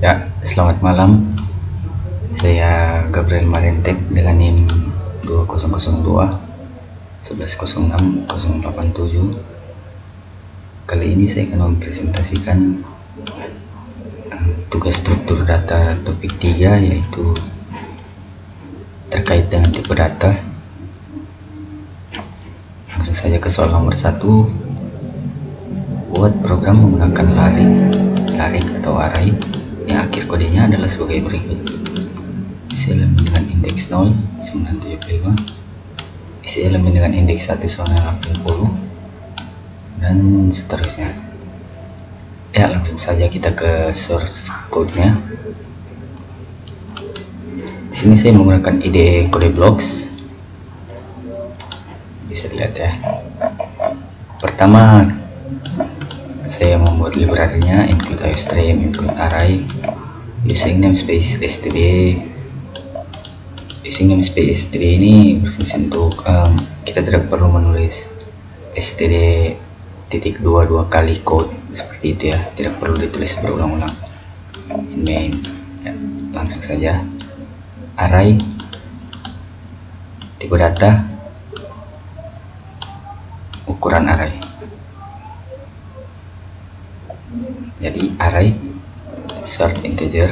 Ya, selamat malam. Saya Gabriel Marentek dengan NIM 2002 1106 087. Kali ini saya akan mempresentasikan tugas struktur data topik 3, yaitu terkait dengan tipe data. Langsung saja ke soal nomor 1. Buat program menggunakan larik atau array yang akhir kodenya adalah sebagai berikut: isi elemen dengan indeks 0 975, isi elemen dengan indeks 1 80, dan seterusnya. Ya, langsung saja kita ke source code-nya. Di sini saya menggunakan IDE CodeBlocks. Bisa dilihat ya. Pertama, saya membuat library-nya include iostream, include array, using namespace std. Using namespace std ini berfungsi untuk kita tidak perlu menulis std titik dua kali code seperti itu ya, tidak perlu ditulis berulang-ulang in main ya. Langsung saja array, tipe data, ukuran array. Jadi array short integer,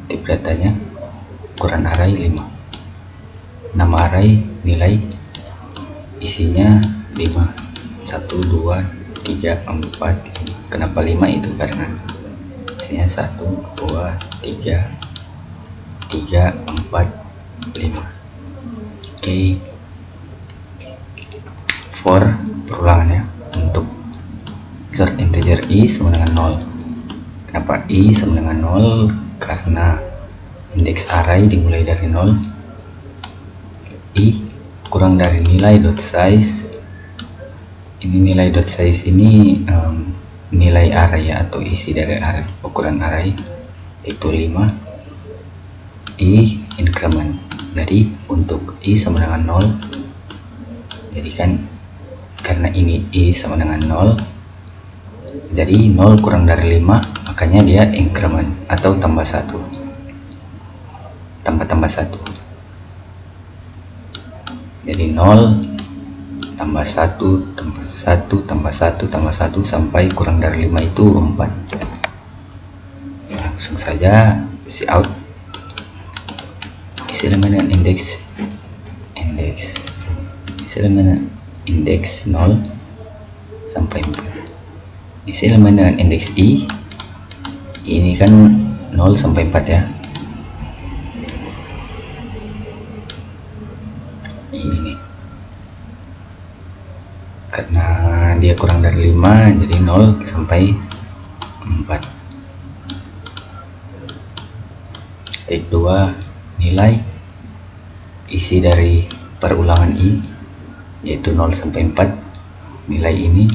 tipe datanya, ukuran array 5, nama array, nilai, isinya 5, 1 2 3 4 5. Kenapa 5? Itu karena isinya 1 2 3 4 5. Oke, for perulangan ya. Untuk short integer i sama dengan 0. Kenapa i sama dengan 0? Karena indeks array dimulai dari 0. I kurang dari nilai dot size. Ini nilai dot size ini nilai array ya, atau isi dari array, ukuran array, yaitu 5. I increment. Jadi untuk i sama dengan 0, jadi kan karena ini i sama dengan 0, jadi 0 kurang dari 5, makanya dia increment atau tambah 1, tambah 1. Jadi 0 tambah 1 tambah 1 tambah 1 tambah 1 sampai kurang dari 5 itu 4. Langsung saja isi out, isi elemen dengan indeks isi elemen dengan indeks 0 sampai 4. Isi elemen dengan indeks i, ini kan 0 sampai 4 ya. Ini karena dia kurang dari 5, jadi 0 sampai 4. Titik 2, nilai, isi dari perulangan i, yaitu 0 sampai 4. Nilai ini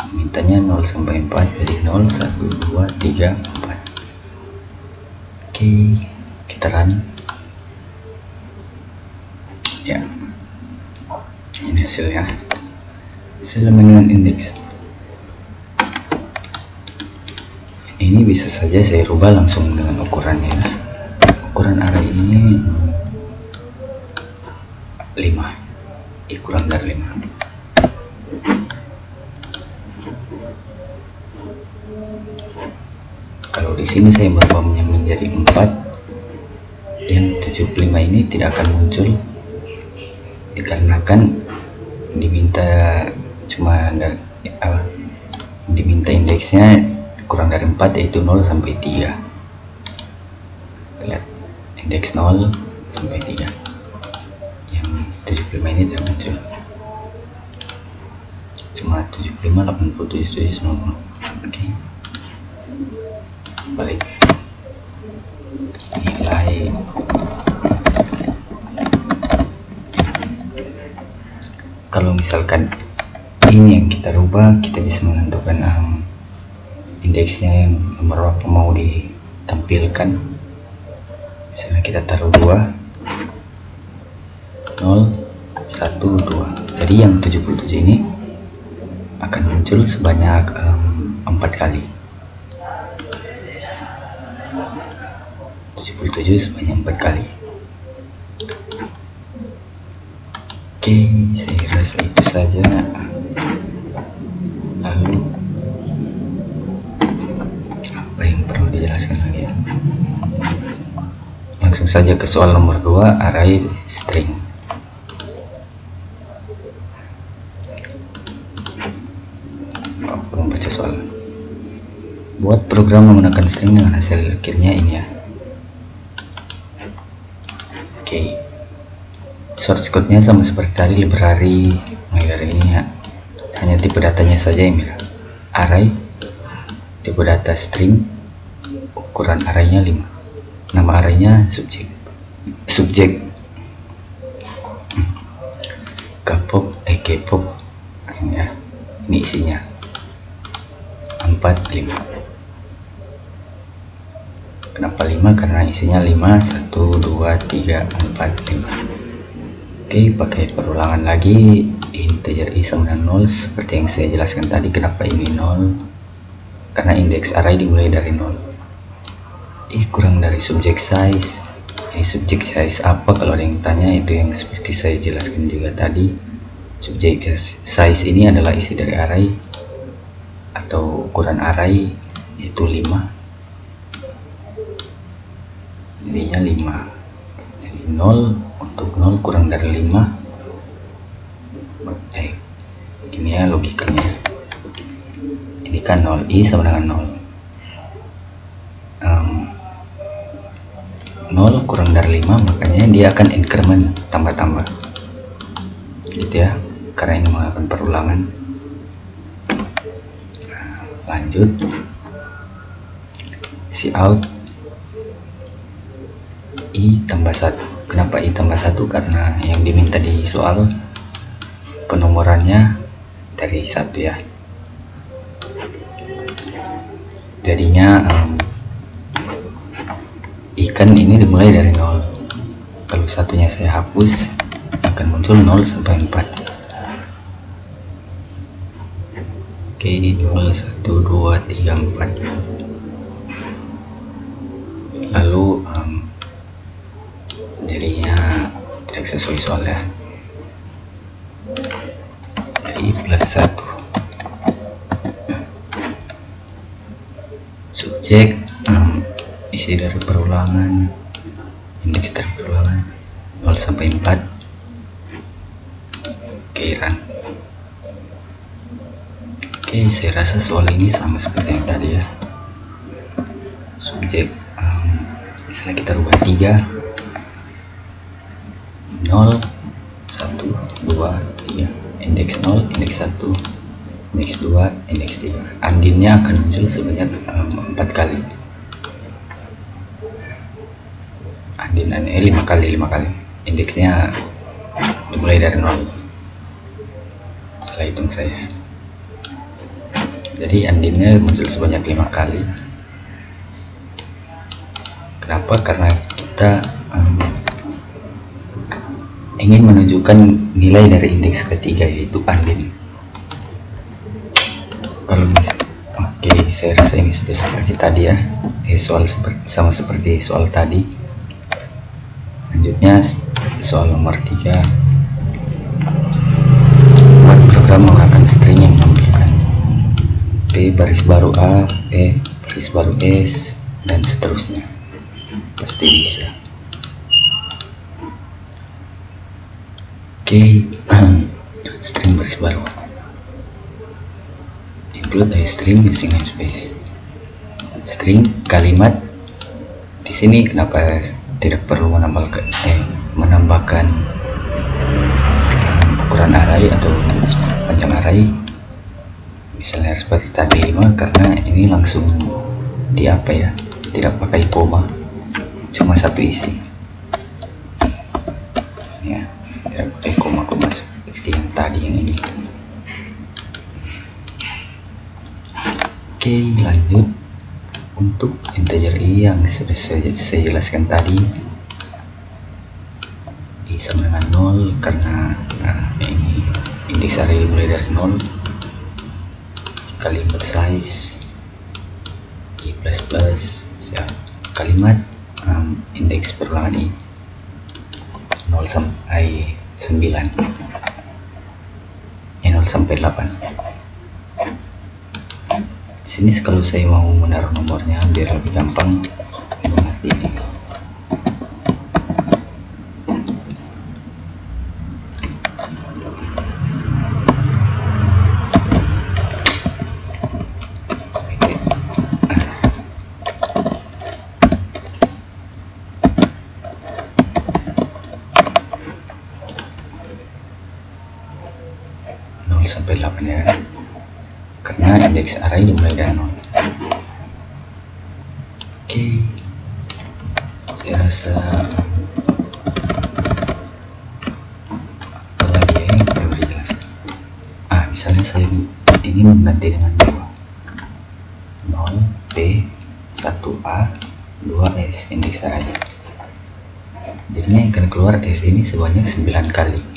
mintanya 0 sampai 4, jadi 0 1 2 3 4. Oke, kita run ya. Ini hasilnya, elemen dengan indeks. Ini bisa saja saya rubah langsung dengan ukurannya ya. Ukuran array ini 5, i kurang dari 5. Kalau di sini saya merubahnya menjadi 4, yang 75 ini tidak akan muncul dikarenakan diminta diminta indeksnya kurang dari 4, yaitu 0 sampai 3. Lihat, indeks 0 sampai 3. Yang 75 ini tidak muncul. Cuma 75, 87, 90. Oke. Balik. Nilai. Kalau misalkan ini yang kita rubah, kita bisa menentukan indeksnya yang nomor apa mau ditampilkan. Misalnya kita taruh 2 0 1 2. Jadi yang 77 ini akan muncul sebanyak 4 kali. 77 sebanyak 4 kali. Oke, saya rasa itu saja. Lalu apa yang perlu dijelaskan lagi? Langsung saja ke soal nomor 2, array string. Membaca soal. Buat program menggunakan string dengan hasil akhirnya ini ya. Oke, source code-nya sama seperti tadi, library mulai dari ini ya. Hanya tipe datanya saja yang beda. Array, tipe data string, ukuran arraynya 5. Nama arraynya subjek. Kpop ini ya. Ini isinya 4, 5. Kenapa 5? Karena isinya 5, 1, 2, 3, 4, 5. Oke, pakai perulangan lagi. Integer i sama dengan 0 seperti yang saya jelaskan tadi. Kenapa ini 0? Karena indeks array dimulai dari 0. Kurang dari subject size. Subject size apa? Kalau ada yang tanya, itu yang seperti saya jelaskan juga tadi. Subject size ini adalah isi dari array atau ukuran array, yaitu 5. Jadinya 5. Jadi 0, untuk 0 kurang dari 5. Ini ya logikanya. Ini kan 0, i sama dengan 0. 0 kurang dari 5, makanya dia akan increment, tambah-tambah gitu ya, karena ini menggunakan perulangan. Lanjut, cout i tambah 1. Kenapa i tambah 1? Karena yang diminta di soal penomorannya dari 1 ya. Jadinya ikan ini dimulai dari 0. Kalau satunya saya hapus, akan muncul 0 sampai 4. Oke, ini 0, 1, 2, 3, 4. Lalu jadinya tidak sesuai soal ya. Jadi plus 1. Subjek, isi dari perulangan, indeks dari perulangan 0 sampai 4. Oke, run. Oke, saya rasa soal ini sama seperti yang tadi ya. Subjek, misalnya kita rubah 3, 0, 1, 2, 3, indeks 0, indeks 1, indeks 2, indeks 3. Andinnya akan muncul sebanyak 4 kali. Andin 5 kali. Indeksnya dimulai dari 0. Salah hitung saya. Jadi andinnya muncul sebanyak 5 kali. Kenapa? Karena kita ingin menunjukkan nilai dari indeks ketiga, yaitu andin. Kalau oke, saya rasa ini sudah seperti tadi ya. Soal sama seperti soal tadi. Lanjutnya soal nomor 3. Buat program menggunakan string yang menampilkan P baris baru A, P baris baru S, dan seterusnya. Pasti bisa. Oke, string baris baru. Include a string using namespace. String kalimat. Di sini kenapa tidak perlu menambahkan ukuran array atau panjang array? Misalnya seperti tadi 5, karena ini langsung di apa ya? Tidak pakai koma, cuma satu isi. Ya, tidak pakai koma seperti yang tadi yang ini. Oke, lanjut. Untuk integer i yang sudah saya jelaskan tadi, i sama dengan 0 karena ini indeks array mulai dari 0. Kalimat size i++, siap. kalimat indeks perulangan I 0 sampai 9 0 sampai 8. Di sini kalau saya mau menaruh nomornya biar lebih gampang mengerti ini. Sampai 8 ya, karena indeks array dimulai dari 0. Oke, saya rasa apa lagi ya yang perlu dijelaskan. Misalnya saya ingin mengganti dengan 2 0 B 1A 2S indeks array, jadinya yang akan keluar S ini sebanyak 9 kali.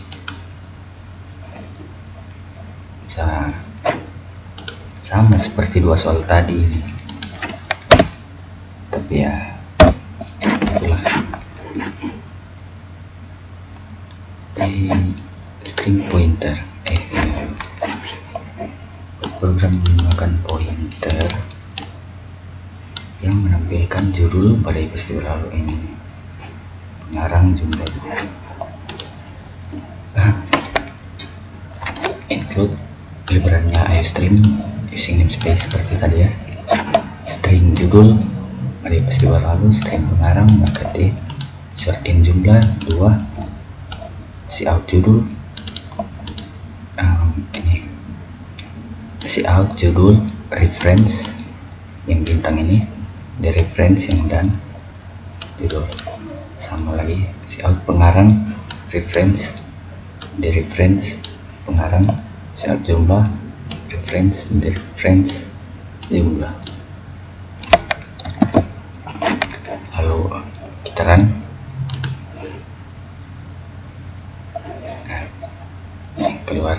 Sama seperti 2 soal tadi ini, tapi ya itulah. String pointer program menggunakan pointer yang menampilkan judul pada peristiwa lalu ini, pengarang jumlah include library-nya iostream using namespace seperti tadi ya. String judul pada peristiwa lalu, string pengarang maka D, short in jumlah 2, cout judul ini cout judul reference yang bintang ini, the reference yang dan judul, sama lagi cout pengarang reference, the reference pengarang, cout jumlah reference, the reference jumlah. Lalu kita run. Keluar.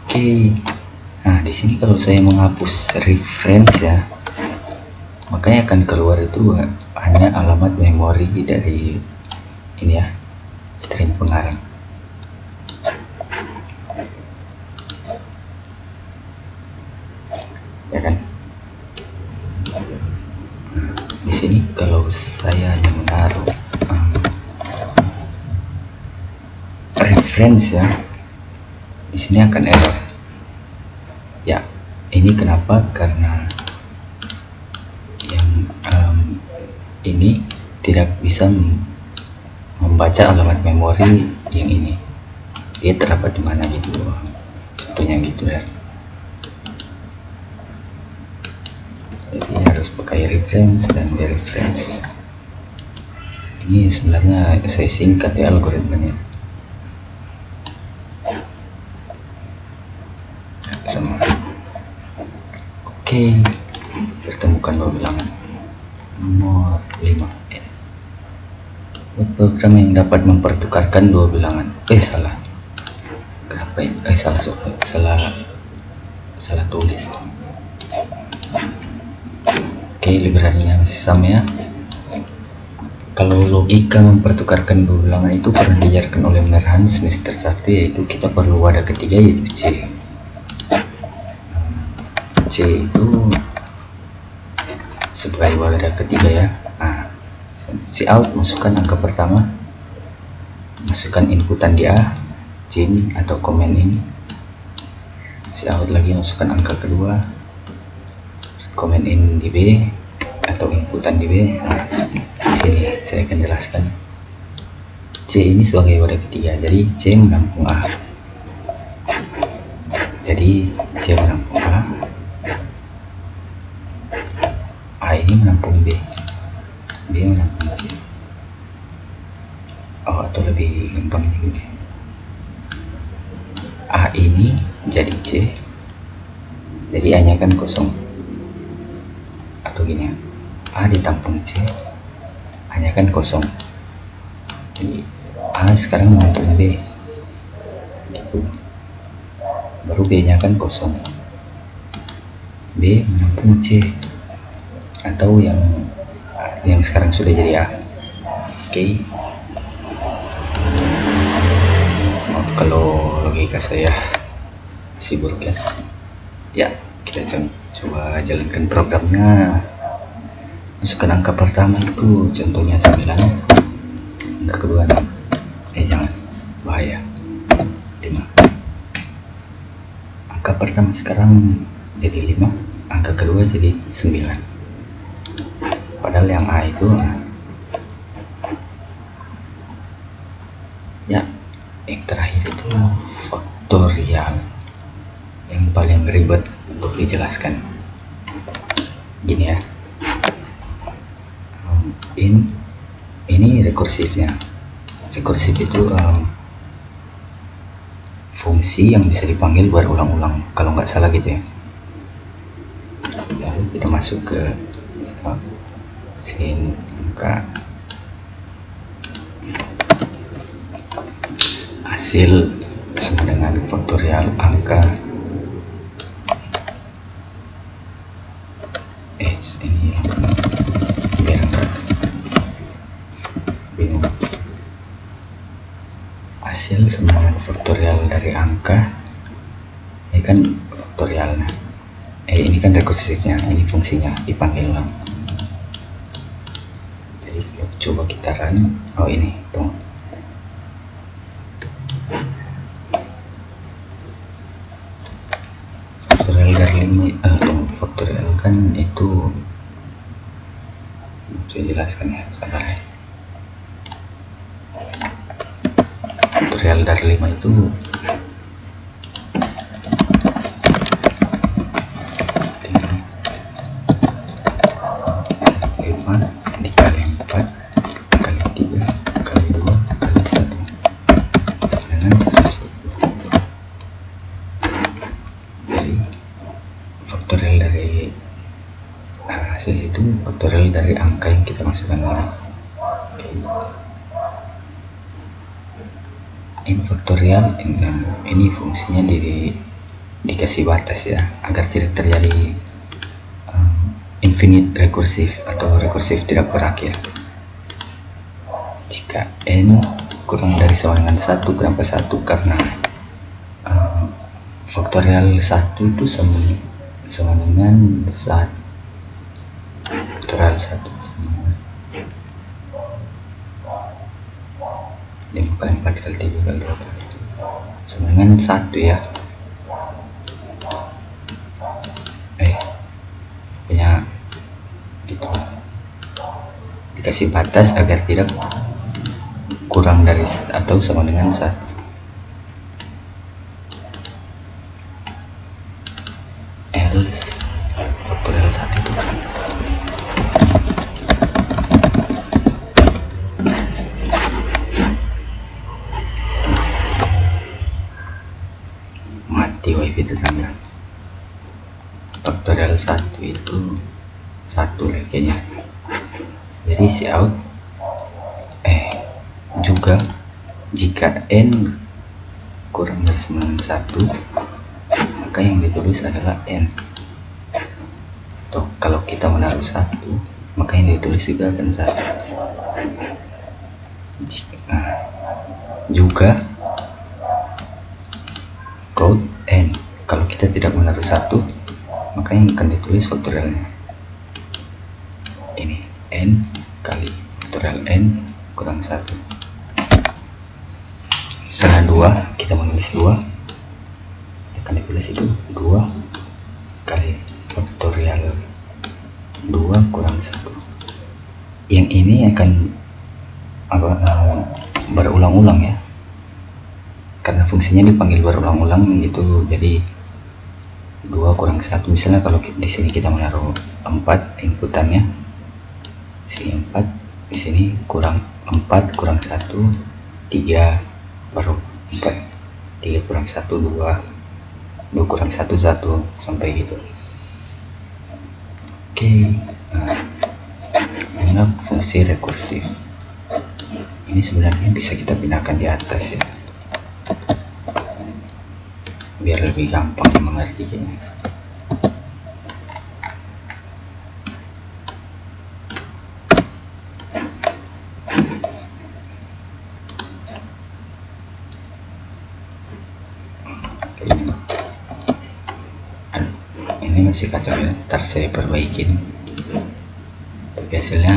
Oke. Nah, di sini kalau saya menghapus reference ya, makanya akan keluar itu hanya alamat memori dari ini ya, string pengarang. Ya kan? Di sini kalau saya hanya menaruh reference ya, di sini akan error. Ya, ini kenapa? Karena yang ini tidak bisa membaca alamat memori yang ini. Dia terdapat di mana gitu, contohnya gitu ya. Jadi harus pakai reference dan dereference. Ini sebenarnya saya singkat ya algoritmanya. Sama. Oke, pertemukan dua bilangan. Nomor 5. Program yang dapat mempertukarkan dua bilangan. Salah. Kenapa ini? Salah tulis. Oke, library-nya masih sama ya. Kalau logika mempertukarkan dua bilangan itu pernah diajarkan oleh Hans Mr. Sakti, yaitu kita perlu wadah ketiga yaitu C. C itu sebagai wadah ketiga ya. Cout masukkan angka pertama, masukkan inputan di A, chain atau komen ini. Cout lagi masukkan angka kedua, komen in di B atau inputan di B. Di sini saya akan jelaskan. C ini sebagai wadah ketiga, jadi C menampung A. Jadi C menampung A ini menampung B, B menampung C. Atau lebih gampang juga, A ini jadi C, jadi A nya kan kosong. Atau gini ya, A ditampung C, A nya kan kosong, jadi A sekarang menampung B gitu. Baru B nya kan kosong, B menampung C, atau yang sekarang sudah jadi A. Oke. Maaf kalau logika saya masih buruk ya. Ya, kita coba jalankan programnya. Masukkan angka pertama itu contohnya 9, angka kedua 6, jangan, bahaya, 5. Angka pertama sekarang jadi 5, angka kedua jadi 9. Padahal yang A itu ya, yang terakhir itu faktorial, yang paling ribet untuk dijelaskan. Gini ya, ini rekursifnya. Rekursif itu fungsi yang bisa dipanggil berulang-ulang, kalau nggak salah gitu ya. Lalu kita masuk ke sini, angka hasil sama dengan faktorial angka ini biar enggak bingung. Hasil sama dengan faktorial dari angka, ini kan faktorialnya, ini kan rekursifnya, ini fungsinya dipanggil ulang. Jadi coba kita run. Oh ini tuh, faktorial dari 5 faktorial kan itu saya jelaskan ya, sabar ya. Faktorial dari 5 itu dikali 4 kali 3 kali 2 kali 1 sama dengan 100. Jadi faktorial dari hasil itu faktorial dari angka yang kita masukkan. Ini faktorial, ini fungsinya dikasih batas ya, agar tidak terjadi infinite rekursif atau rekursif tidak berakhir. Jika n kurang dari sama dengan 1, kenapa 1? Karena faktorial 1 itu sama dengan 1, faktorial 1 5 kali 4 kali 3 kali 2 kali sama dengan 1 ya. Punya gitu, dikasih batas agar tidak kurang dari atau sama dengan 1. Else faktorial 1 itu mati wifi tetangga. Faktorial 1 itu 1 kayaknya. Jadi si out juga jika n kurang dari 1, maka yang ditulis adalah n. Tuh, kalau kita menaruh 1, maka yang ditulis juga akan 1. Juga code n, kalau kita tidak menaruh 1, maka yang akan ditulis faktorialnya ini n kali faktorial n kurang 1. Setelah 2 kita menulis 2, akan ditulis itu 2 kali faktorial 2 kurang 1. Yang ini akan berulang-ulang ya, karena fungsinya dipanggil berulang-ulang gitu. Jadi 2 kurang 1, misalnya kalau di sini kita menaruh 4 inputannya, sini 4, di sini kurang 4 kurang 1 3, baru 4, 3 kurang 1 2, 2 kurang 1 1, sampai gitu. Oke, ini fungsi rekursif. Ini sebenarnya bisa kita pindahkan di atas ya, biar lebih gampang mengertinya. ini masih kacau ya, ntar saya perbaikin. Tapi hasilnya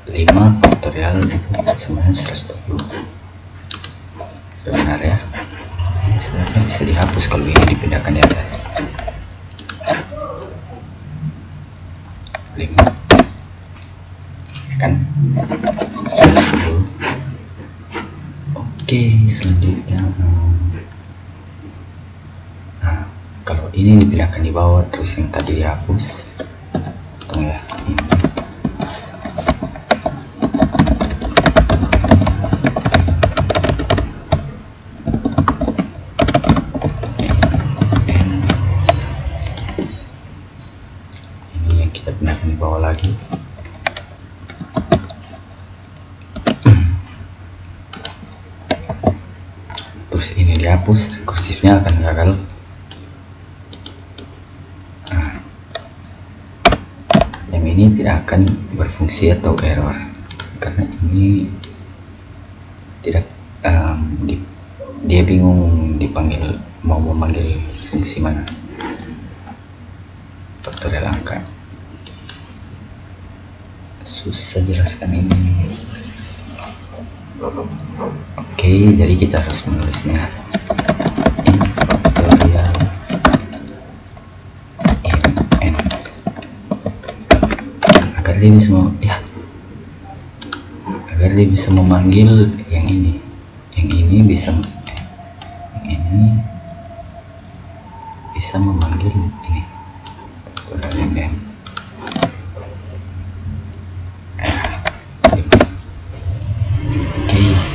5 faktorial itu sebenarnya 120 sebenarnya. Sebenarnya bisa dihapus kalau ini dipindahkan di atas. 5 kan 110. Oke, selanjutnya nah, kalau ini dipindahkan di bawah terus yang tadi dihapus. Tunggu ya, ini. Kita pindahkan di bawah lagi. Terus ini dihapus, rekursifnya akan gagal. Nah, yang ini tidak akan berfungsi atau error karena ini tidak dia bingung dipanggil, mau memanggil fungsi mana, faktorial angka. Susah jelaskan ini. Oke, jadi kita harus menulisnya in faktorial n agar dia bisa agar dia bisa memanggil yang ini bisa memanggil ini faktorial n.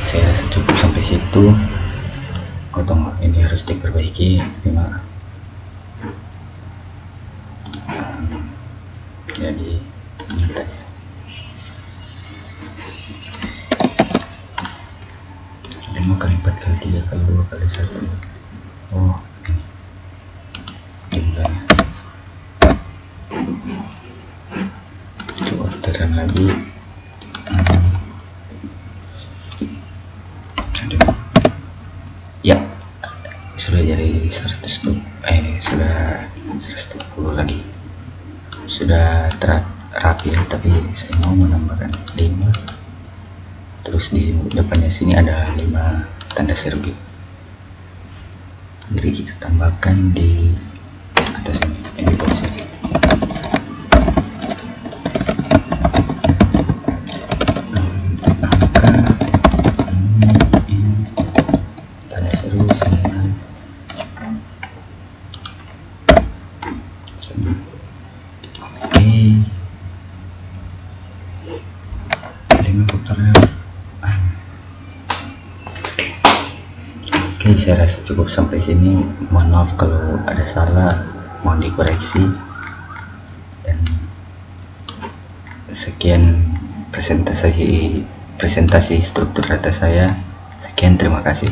Saya rasa cukup sampai situ. Tunggu, ini harus diperbaiki. Jadi ini tadi 5 kali 4 kali 3 kali 2 kali 1. Oh, ini jumlahnya. Coba terang lagi. Ya, sudah jadi 120 lagi. Sudah rapi ya, tapi saya mau menambahkan 5. Terus di depannya sini ada 5 tanda seru. Jadi kita tambahkan di atas ini, di bawah sini. Oke, saya rasa cukup sampai sini. Mohon maaf kalau ada salah, mohon dikoreksi. Dan sekian presentasi struktur data saya. Sekian, terima kasih.